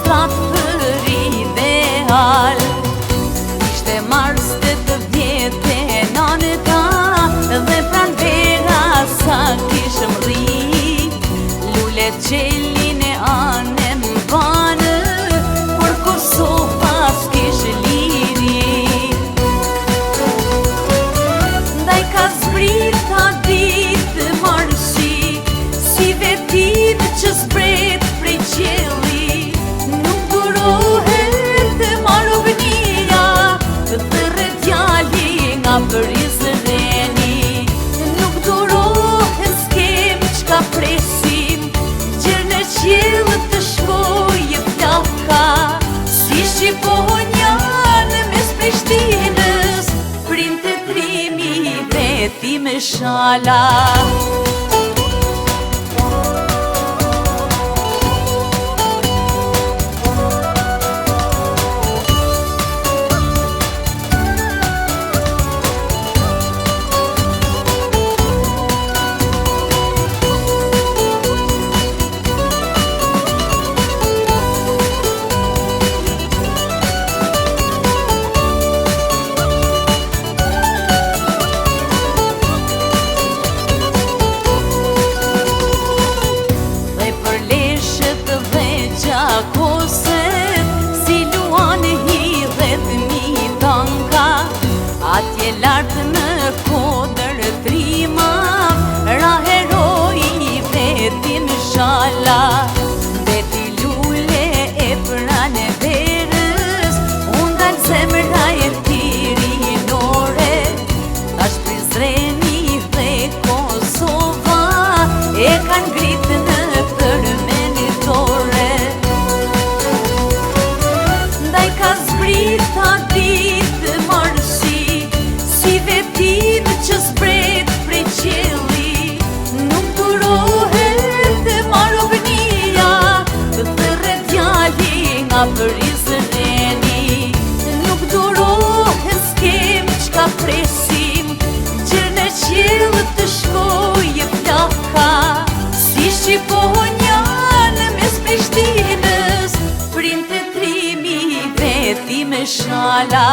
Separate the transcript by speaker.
Speaker 1: stratë për ideal. Ishte mars 8 vjetë nënëta dhe pran vera sa kishëm rri. Lullet qelin e anem banë, por Kosova s'kish liri. Ndaj ka zbrit ta ditë marshi, si vetim që zbret prej qelli. Nuk durohet marrëvënia, thërre djali nga Prizreni. Nuk durohet s'kem çka presim, gjerë në qiell të shkojë plaka. Si Shqiponja në mes Prishtinës, printe trimi veti me shala. Si luan hidhet mi tanka, atje lartë në kodër trima, ra heroi vetin shala. Veti lule e prane verës, unë dal zemra e tirinore. Tash Prizreni dhe Kosova e kan gritë në tërmenitore. Ta ditë marshi, si vetim që zbret prej qelli. Nuk durohet marrëvënia, thërre djali nga Prizreni. Nuk durohet s'kem çka presim, gjerë në qiell të shkojë plaka. Si Shqiponja në mes Prishtinës, printe trimi veti me shala.